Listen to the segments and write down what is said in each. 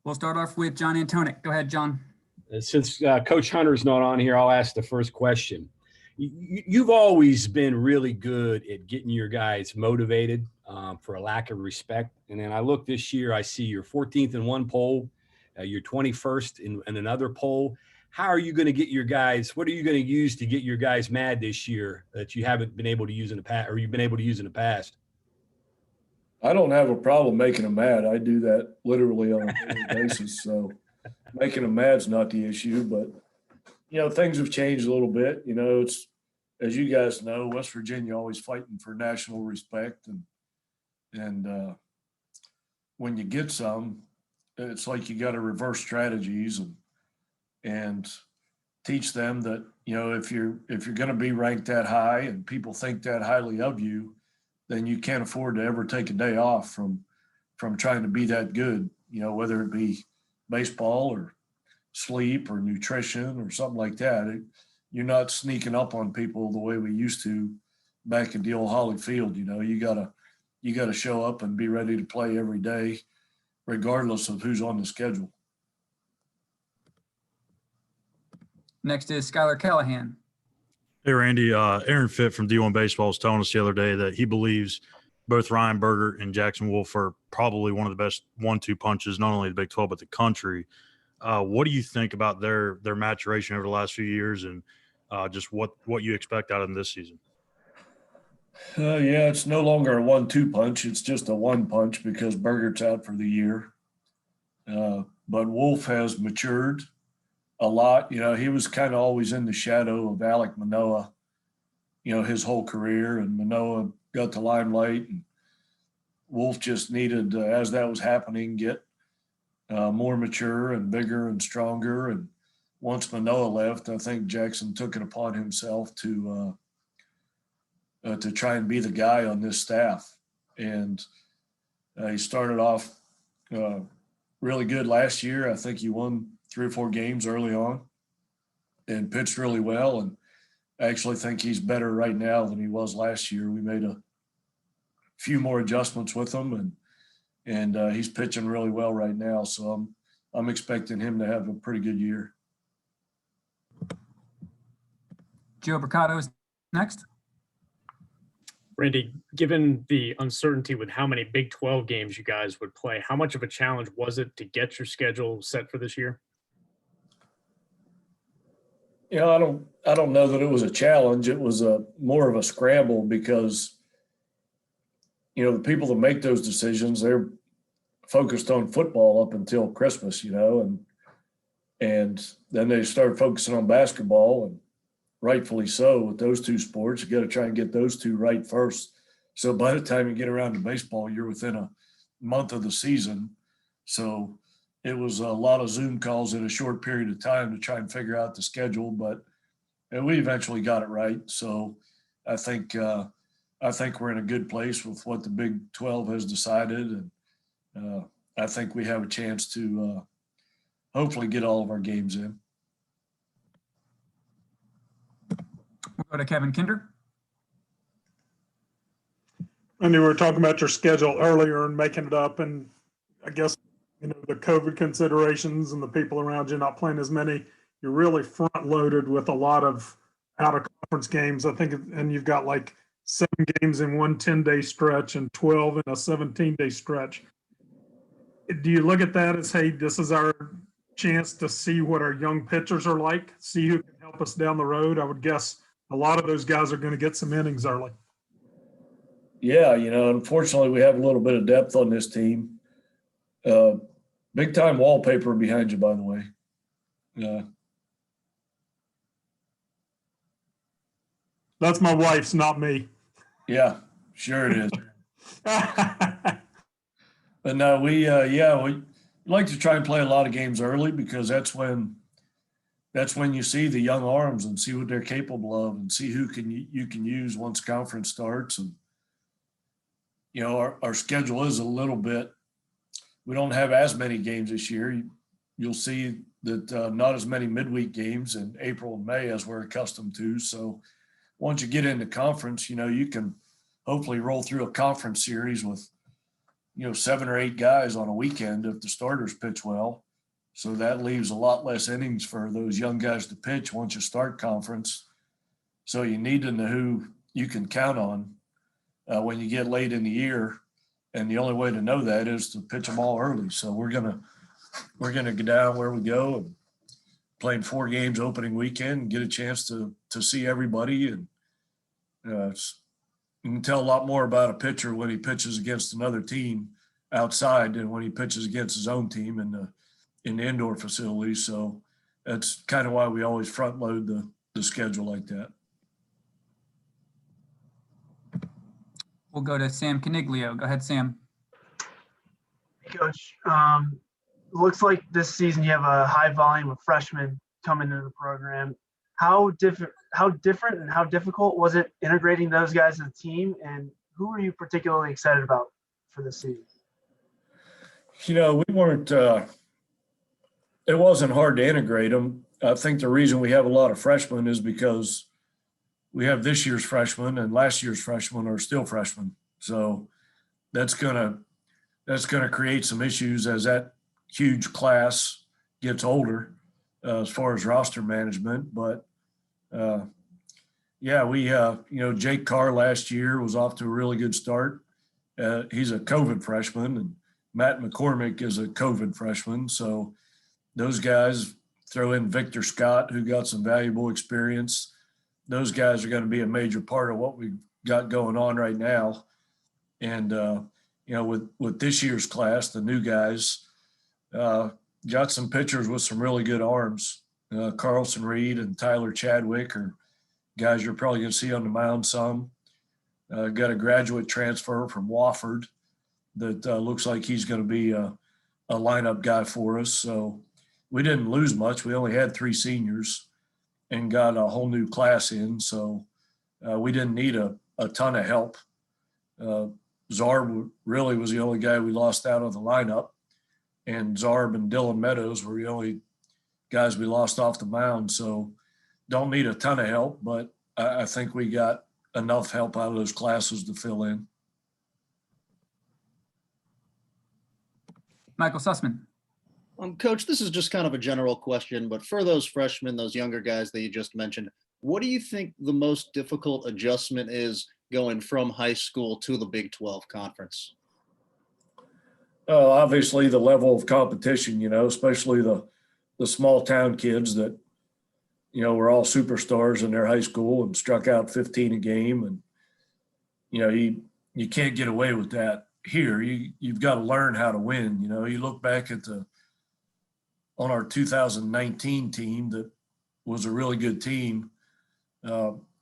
We'll start off with John Antonic. Go ahead, John. Since Coach Hunter's not on here, I'll ask the first question. You've always been really good at getting your guys motivated, for a lack of respect. And then I look this year, I see you're 14th in one poll, you're 21st in another poll. How are you going to get your guys? What are you going to use to get your guys mad this year that you haven't been able to use in the past, or you've been able to use in the past? I don't have a problem making them mad. I do that literally on a daily basis. So making them mad's not the issue, but things have changed a little bit. It's, as you guys know, West Virginia always fighting for national respect, and when you get some, it's like you got to reverse strategies and teach them that if you're going to be ranked that high and people think that highly of you, then you can't afford to ever take a day off from trying to be that good, whether it be baseball or sleep or nutrition or something like that. You're not sneaking up on people the way we used to back at the old Holly Field. You gotta show up and be ready to play every day, regardless of who's on the schedule. Next is Skylar Callahan. Hey, Randy. Aaron Fitt from D1 Baseball was telling us the other day that he believes both Ryan Berger and Jackson Wolf are probably one of the best 1-2 punches, not only the Big 12, but the country. What do you think about their maturation over the last few years, and just what you expect out of them this season? Yeah, it's no longer a 1-2 punch. It's just a 1 punch because Berger's out for the year. But Wolf has matured a lot. He was kind of always in the shadow of Alek Manoah, his whole career, and Manoah got the limelight, and Wolf just needed, as that was happening, get more mature and bigger and stronger. And once Manoah left, I think Jackson took it upon himself to try and be the guy on this staff. And he started off really good last year. I think he won 3 or 4 games early on and pitched really well. And I actually think he's better right now than he was last year. We made a few more adjustments with him, and he's pitching really well right now. So I'm expecting him to have a pretty good year. Joe Mercado is next. Randy, given the uncertainty with how many Big 12 games you guys would play, how much of a challenge was it to get your schedule set for this year? I don't know that it was a challenge. It was more of a scramble because, the people that make those decisions, they're focused on football up until Christmas, and then they start focusing on basketball, and rightfully so with those 2 sports. You got to try and get those 2 right first. So by the time you get around to baseball, you're within a month of the season. So it was a lot of Zoom calls in a short period of time to try and figure out the schedule, but we eventually got it right. So I think we're in a good place with what the Big 12 has decided, and I think we have a chance to hopefully get all of our games in. We'll go to Kevin Kinder. Randy, we were talking about your schedule earlier and making it up, and I guess the COVID considerations and the people around you not playing as many. You're really front loaded with a lot of out of conference games, I think, and you've got like 7 games in one 10-day stretch and 12 in a 17-day stretch. Do you look at that as, hey, this is our chance to see what our young pitchers are like, see who can help us down the road? I would guess a lot of those guys are going to get some innings early. Yeah, unfortunately, we have a little bit of depth on this team. Big time wallpaper behind you, by the way. That's my wife's, not me. Yeah, sure it is. But no, we like to try and play a lot of games early because that's when you see the young arms and see what they're capable of and see who you can use once conference starts. And our schedule is a little bit. We don't have as many games this year. You'll see that not as many midweek games in April and May as we're accustomed to. So once you get into conference, you can hopefully roll through a conference series with 7 or 8 guys on a weekend if the starters pitch well. So that leaves a lot less innings for those young guys to pitch once you start conference. So you need to know who you can count on when you get late in the year. And the only way to know that is to pitch them all early. So we're gonna go down where we go and playing 4 games opening weekend and get a chance to see everybody. And you can tell a lot more about a pitcher when he pitches against another team outside than when he pitches against his own team in the indoor facility. So that's kind of why we always front load the schedule like that. We'll go to Sam Caniglio. Go ahead, Sam. Hey, Coach. Looks like this season you have a high volume of freshmen coming into the program. How different and how difficult was it integrating those guys as a team? And who are you particularly excited about for this season? We weren't. It wasn't hard to integrate them. I think the reason we have a lot of freshmen is because we have this year's freshmen and last year's freshmen are still freshmen. So that's gonna create some issues as that huge class gets older as far as roster management. But Jake Carr last year was off to a really good start. He's a COVID freshman, and Matt McCormick is a COVID freshman. So those guys, throw in Victor Scott, who got some valuable experience. Those guys are going to be a major part of what we've got going on right now. And, with this year's class, the new guys got some pitchers with some really good arms. Carlson Reed and Tyler Chadwick are guys you're probably going to see on the mound some. Got a graduate transfer from Wofford that looks like he's going to be a lineup guy for us. So we didn't lose much. We only had 3 seniors and got a whole new class in. So we didn't need a ton of help. Zarb really was the only guy we lost out of the lineup. And Zarb and Dylan Meadows were the only guys we lost off the mound. So don't need a ton of help, but I think we got enough help out of those classes to fill in. Michael Sussman. Coach, this is just kind of a general question, but for those freshmen, those younger guys that you just mentioned, what do you think the most difficult adjustment is going from high school to the Big 12 conference? Obviously the level of competition, especially the small town kids that, were all superstars in their high school and struck out 15 a game. And, you can't get away with that here. You've got to learn how to win. You look back at on our 2019 team that was a really good team.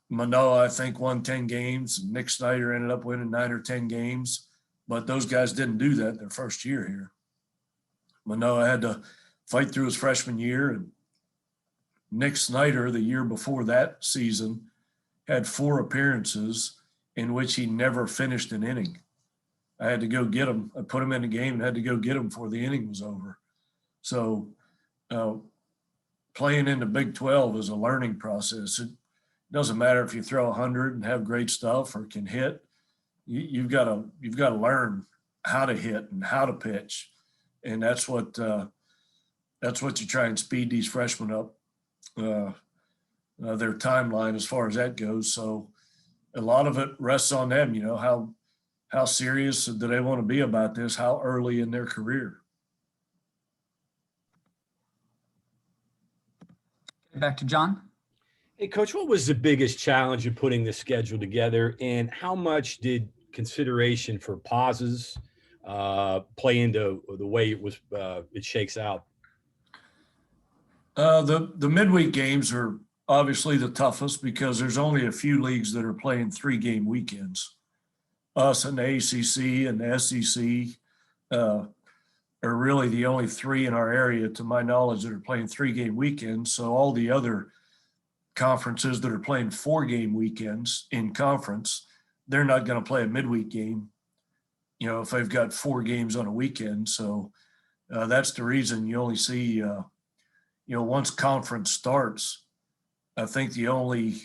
Manoa, I think, won 10 games. Nick Snyder ended up winning 9 or 10 games. But those guys didn't do that their first year here. Manoa had to fight through his freshman year. And Nick Snyder, the year before that season, had 4 appearances in which he never finished an inning. I had to go get him. I put him in the game and had to go get him before the inning was over. So playing in the Big 12 is a learning process. It doesn't matter if you throw 100 and have great stuff or can hit. You've got to learn how to hit and how to pitch, and that's what you try and speed these freshmen up their timeline as far as that goes. So a lot of it rests on them. How serious do they want to be about this? How early in their career? Back to John. Hey, Coach, what was the biggest challenge in putting this schedule together, and how much did consideration for pauses play into the way it shakes out? The midweek games are obviously the toughest because there's only a few leagues that are playing 3-game weekends. Us and the ACC and the SEC are really the only 3 in our area, to my knowledge, that are playing 3-game weekends. So all the other conferences that are playing 4-game weekends in conference, they're not going to play a midweek game, if they've got 4 games on a weekend. So that's the reason you only see, once conference starts, I think the only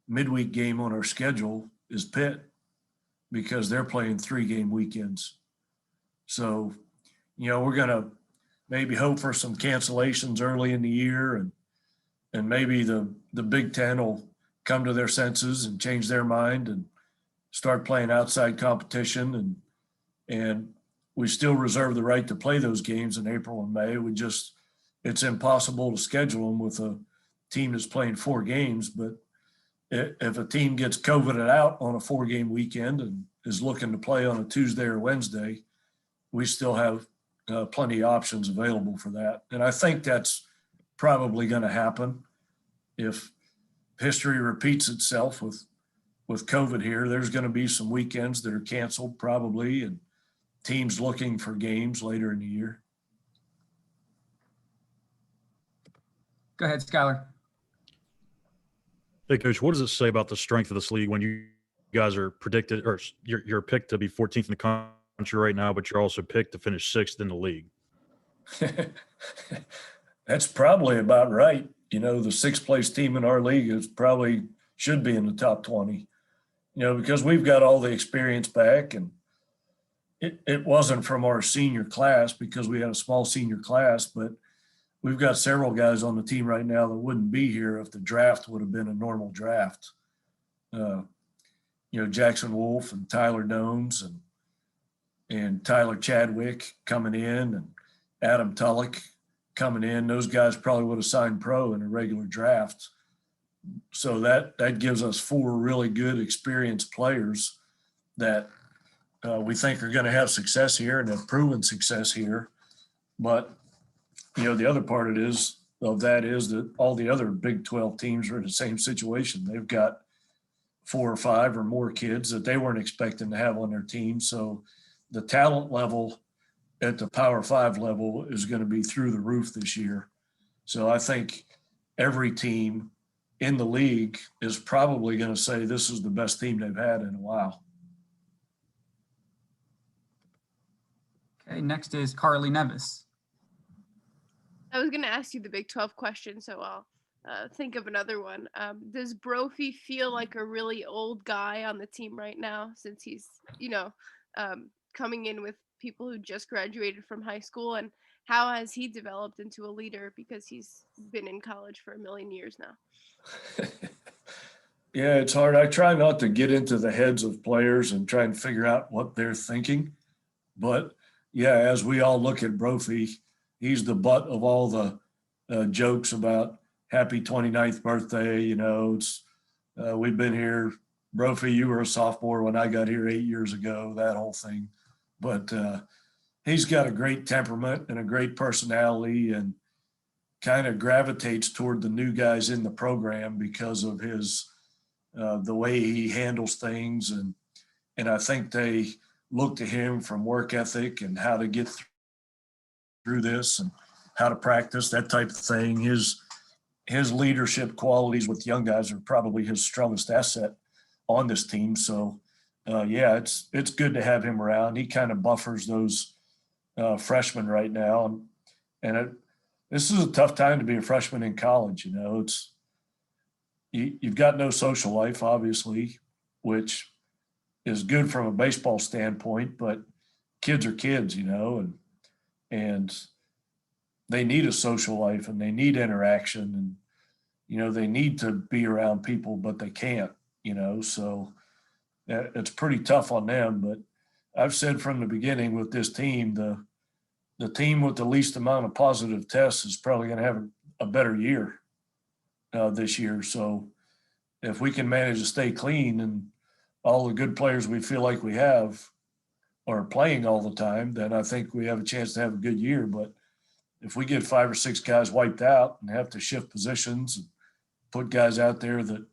midweek game on our schedule is Pitt, because they're playing 3-game weekends. So, we're going to maybe hope for some cancellations early in the year, and maybe the Big Ten will come to their senses and change their mind and start playing outside competition. And we still reserve the right to play those games in April and May. It's impossible to schedule them with a team that's playing 4 games. But if a team gets COVIDed out on a 4-game weekend and is looking to play on a Tuesday or Wednesday, we still have plenty of options available for that. And I think that's probably going to happen. If history repeats itself with COVID here, there's going to be some weekends that are canceled probably, and teams looking for games later in the year. Go ahead, Skylar. Hey, Coach, what does it say about the strength of this league when you guys are predicted, or you're picked to be 14th in the country right now, but you're also picked to finish 6th in the league? That's probably about right. The 6th place team in our league should be in the top 20, because we've got all the experience back, and it wasn't from our senior class because we had a small senior class, but we've got several guys on the team right now that wouldn't be here if the draft would have been a normal draft. Jackson Wolf and Tyler Dones and Tyler Chadwick coming in, and Adam Tulloch coming in. Those guys probably would have signed pro in a regular draft. So that gives us 4 really good experienced players that we think are going to have success here and have proven success here. But, the other part of that is that all the other Big 12 teams are in the same situation. They've got 4 or 5 or more kids that they weren't expecting to have on their team. So the talent level at the Power 5 level is going to be through the roof this year. So I think every team in the league is probably going to say this is the best team they've had in a while. Okay, next is Carly Nevis. I was going to ask you the Big 12 question, so I'll think of another one. Does Brophy feel like a really old guy on the team right now, since he's, coming in with people who just graduated from high school? And how has he developed into a leader, because he's been in college for a million years now? Yeah, it's hard. I try not to get into the heads of players and try and figure out what they're thinking. But, yeah, as we all look at Brophy, he's the butt of all the jokes about happy 29th birthday. We've been here. Brophy, you were a sophomore when I got here 8 years ago, that whole thing. But he's got a great temperament and a great personality, and kind of gravitates toward the new guys in the program because of his the way he handles things. And I think they look to him from work ethic and how to get through this and how to practice, that type of thing. His leadership qualities with young guys are probably his strongest asset on this team. So, yeah, it's good to have him around. He kind of buffers those freshmen right now. And this is a tough time to be a freshman in college. You've got no social life, obviously, which is good from a baseball standpoint, but kids are kids, and they need a social life and they need interaction, and, they need to be around people, but they can't, so it's pretty tough on them. But I've said from the beginning with this team, the team with the least amount of positive tests is probably going to have a better year this year. So if we can manage to stay clean and all the good players we feel like we have are playing all the time, then I think we have a chance to have a good year. But if we get 5 or 6 guys wiped out and have to shift positions and put guys out there that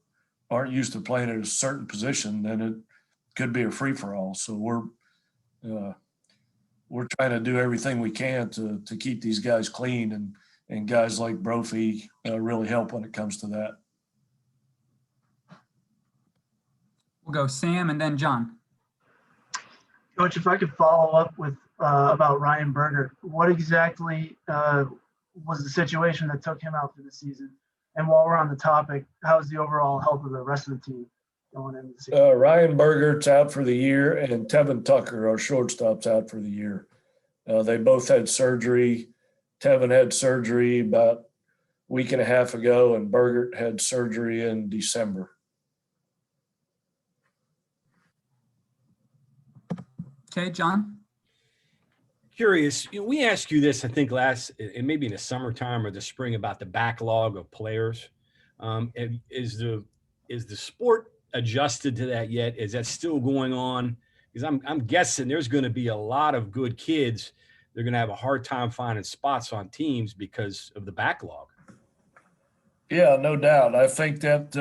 aren't used to playing at a certain position, then it could be a free-for-all. So we're trying to do everything we can to keep these guys clean, and guys like Brophy really help when it comes to that. We'll go Sam and then John. Coach, if I could follow up with about Ryan Berger, what exactly was the situation that took him out for the season? And while we're on the topic, how's the overall health of the rest of the team going into the season? Ryan Berger's out for the year, and Tevin Tucker, our shortstop's out for the year. They both had surgery. Tevin had surgery about a week and a half ago, and Bergert had surgery in December. Okay, John. Curious, we asked you this, I think and maybe in the summertime or the spring, about the backlog of players. Is the sport adjusted to that yet? Is that still going on? Because I'm guessing there's going to be a lot of good kids. They're going to have a hard time finding spots on teams because of the backlog. Yeah, no doubt. I think that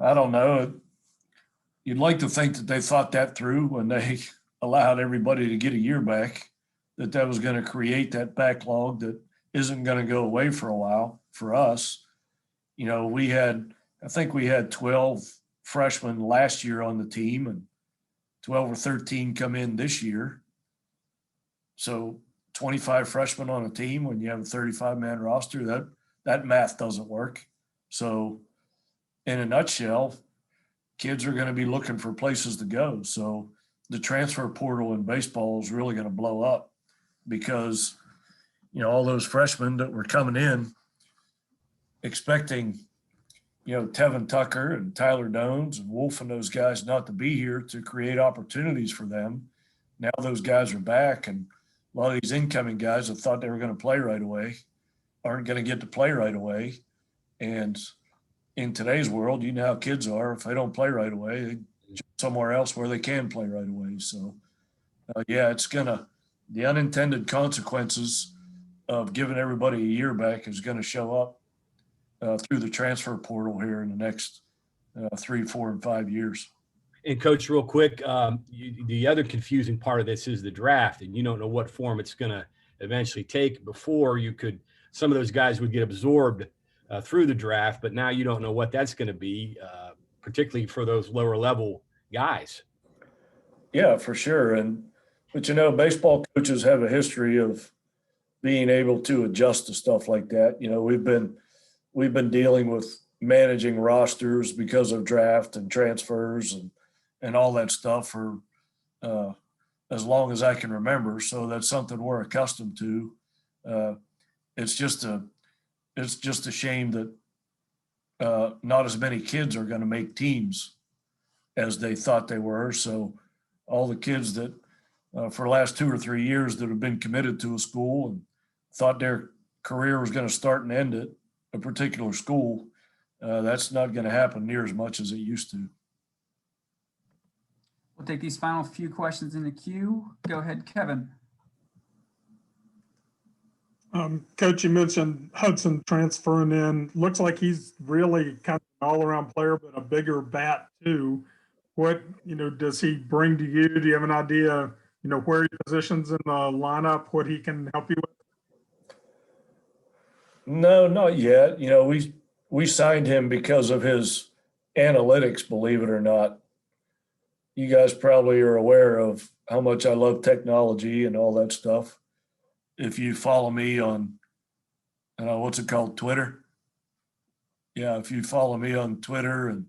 I don't know. You'd like to think that they thought that through when they allowed everybody to get a year back, that was going to create that backlog that isn't going to go away for a while for us. You know, I think we had 12 freshmen last year on the team and 12 or 13 come in this year. So 25 freshmen on a team when you have a 35-man roster, that math doesn't work. So in a nutshell, kids are going to be looking for places to go. So the transfer portal in baseball is really going to blow up because, you know, all those freshmen that were coming in expecting, you know, Tevin Tucker and Tyler Dones and Wolf and those guys not to be here to create opportunities for them. Now those guys are back, and a lot of these incoming guys that thought they were going to play right away aren't going to get to play right away. And in today's world, you know how kids are. If they don't play right away, they jump somewhere else where they can play right away. So, yeah, the unintended consequences of giving everybody a year back is going to show up through the transfer portal here in the next 3, 4, and 5 years. And Coach, real quick, the other confusing part of this is the draft, and you don't know what form it's going to eventually take. Before, some of those guys would get absorbed through the draft, but now you don't know what that's going to be, particularly for those lower level guys. Yeah, for sure. But you know, baseball coaches have a history of being able to adjust to stuff like that. You know, we've been dealing with managing rosters because of draft and transfers and all that stuff for as long as I can remember. So that's something we're accustomed to. It's just a shame that not as many kids are going to make teams as they thought they were. So all the kids that for the last 2 or 3 years that have been committed to a school and thought their career was going to start and end at a particular school, that's not going to happen near as much as it used to. We'll take these final few questions in the queue. Go ahead, Kevin. Coach, you mentioned Hudson transferring in. Looks like he's really kind of an all-around player, but a bigger bat too. What, does he bring to you? Do you have an idea, where he positions in the lineup, what he can help you with? No, not yet. We signed him because of his analytics, believe it or not. You guys probably are aware of how much I love technology and all that stuff. If you follow me on, what's it called, Twitter? Yeah, if you follow me on Twitter and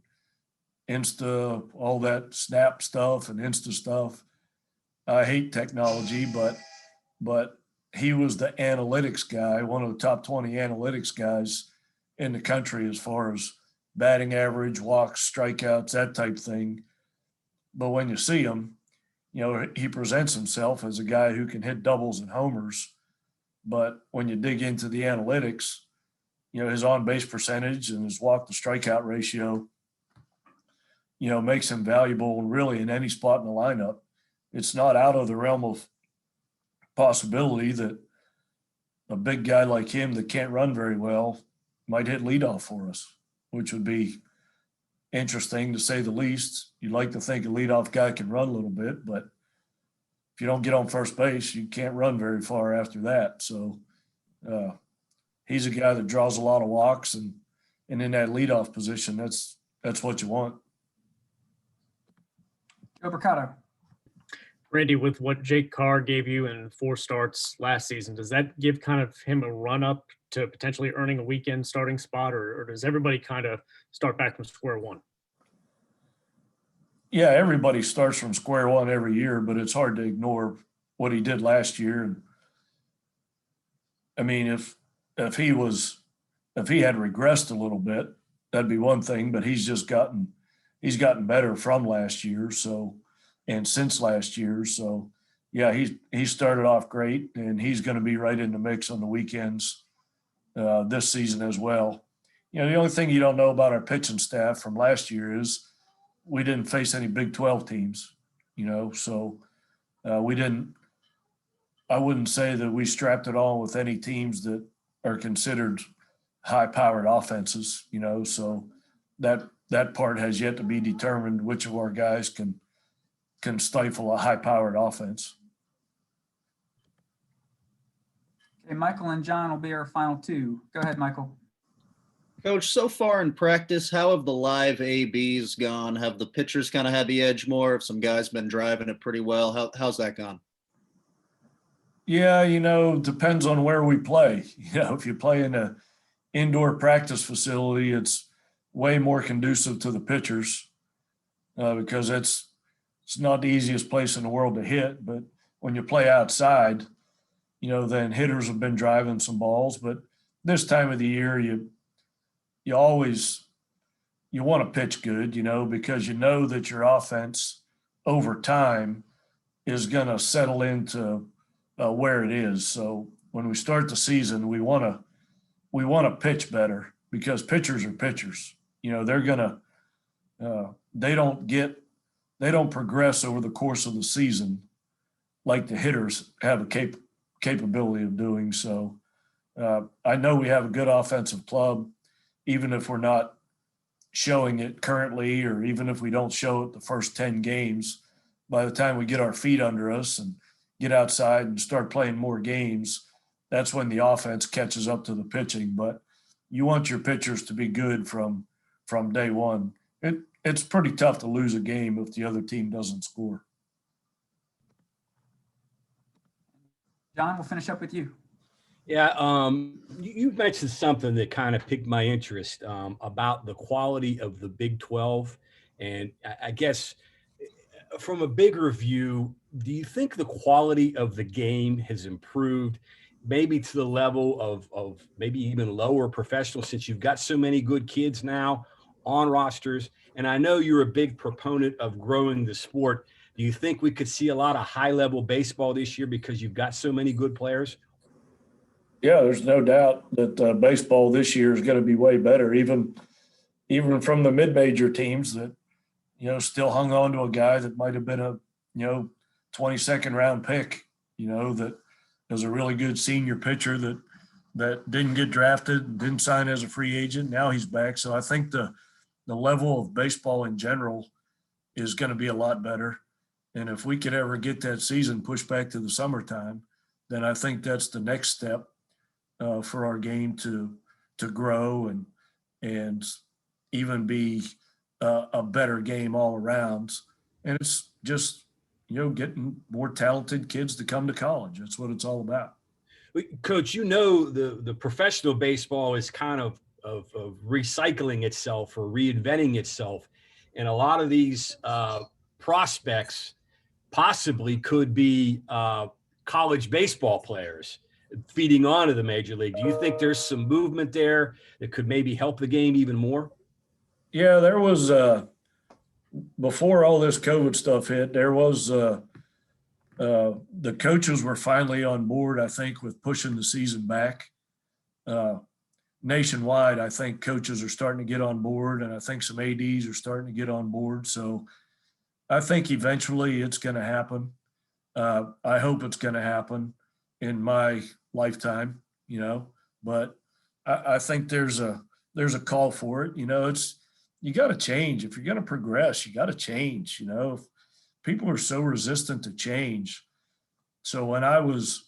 Insta, all that Snap stuff and Insta stuff, I hate technology, but he was the analytics guy, one of the top 20 analytics guys in the country as far as batting average, walks, strikeouts, that type thing. But when you see him, he presents himself as a guy who can hit doubles and homers. But when you dig into the analytics, his on-base percentage and his walk to strikeout ratio, makes him valuable really in any spot in the lineup. It's not out of the realm of possibility that a big guy like him that can't run very well might hit leadoff for us, which would be interesting to say the least. You'd like to think a leadoff guy can run a little bit, but if you don't get on first base, you can't run very far after that. So he's a guy that draws a lot of walks, and in that leadoff position, that's what you want. Joe Mercado. Randy, with what Jake Carr gave you in 4 starts last season, does that give kind of him a run up to potentially earning a weekend starting spot, or does everybody kind of start back from square one? Yeah, everybody starts from square one every year, but it's hard to ignore what he did last year. And I mean, if he had regressed a little bit, that'd be one thing, but he's gotten better from last year. So, and since last year. So yeah, he started off great, and he's going to be right in the mix on the weekends this season as well. You know, the only thing you don't know about our pitching staff from last year is we didn't face any Big 12 teams, you know, so we didn't, I wouldn't say that we strapped it on with any teams that are considered high-powered offenses, you know, so that part has yet to be determined, which of our guys can stifle a high-powered offense. Okay, Michael and John will be our final two. Go ahead, Michael. Coach, so far in practice, how have the live ABs gone? Have the pitchers kind of had the edge more? Have some guys been driving it pretty well? How's that gone? Yeah, you know, depends on where we play. You know, if you play in a indoor practice facility, it's way more conducive to the pitchers because it's not the easiest place in the world to hit. But when you play outside, you know, then hitters have been driving some balls. But this time of the year, you want to pitch good, you know, because you know that your offense over time is going to settle into where it is. So when we start the season, we want to pitch better because pitchers are pitchers. You know, they're going to they don't progress over the course of the season like the hitters have a capability of doing. So I know we have a good offensive club, even if we're not showing it currently, or even if we don't show it the first 10 games. By the time we get our feet under us and get outside and start playing more games, that's when the offense catches up to the pitching. But you want your pitchers to be good from day one. It's pretty tough to lose a game if the other team doesn't score. John, we'll finish up with you. Yeah, you mentioned something that kind of piqued my interest about the quality of the Big 12. And I guess from a bigger view, do you think the quality of the game has improved maybe to the level of maybe even lower professional, since you've got so many good kids now on rosters? And I know you're a big proponent of growing the sport. Do you think we could see a lot of high-level baseball this year because you've got so many good players? Yeah, there's no doubt that baseball this year is going to be way better, even from the mid-major teams that, you know, still hung on to a guy that might have been a, you know, 22nd round pick, you know, that was a really good senior pitcher that didn't get drafted, didn't sign as a free agent. Now he's back. So I think the level of baseball in general is going to be a lot better. And if we could ever get that season pushed back to the summertime, then I think that's the next step for our game to grow and even be a better game all around. And it's just, you know, getting more talented kids to come to college. That's what it's all about. Coach, you know, the professional baseball is kind of recycling itself or reinventing itself. And a lot of these prospects possibly could be college baseball players feeding on to the major league. Do you think there's some movement there that could maybe help the game even more? Yeah, there was before all this COVID stuff hit, there was the coaches were finally on board, I think, with pushing the season back. Nationwide, I think coaches are starting to get on board, and I think some ADs are starting to get on board. So I think eventually it's going to happen. I hope it's going to happen in my lifetime, you know, but I think there's a call for it. You know, you got to change. If you're going to progress, you got to change. You know, if people are so resistant to change. So when I was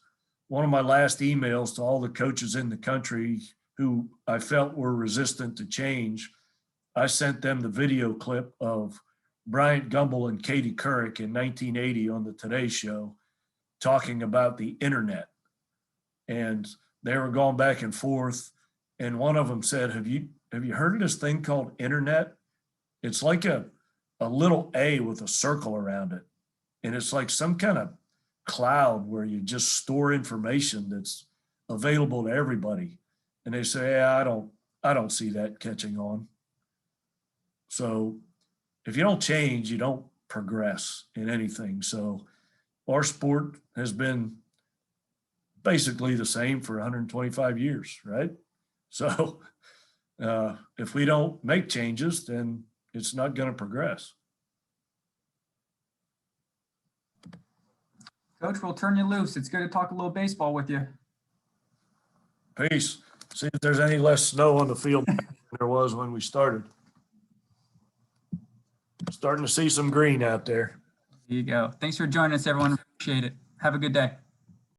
one of my last emails to all the coaches in the country who I felt were resistant to change, I sent them the video clip of Bryant Gumbel and Katie Couric in 1980 on the Today Show talking about the internet. And they were going back and forth. And one of them said, have you heard of this thing called internet? It's like a little A with a circle around it. And it's like some kind of cloud where you just store information that's available to everybody. And they say, yeah, I don't see that catching on. So if you don't change, you don't progress in anything. So our sport has been basically the same for 125 years, right? So if we don't make changes, then it's not going to progress. Coach, we'll turn you loose. It's good to talk a little baseball with you. Peace. See if there's any less snow on the field than there was when we started. Starting to see some green out there. There you go. Thanks for joining us, everyone. Appreciate it. Have a good day.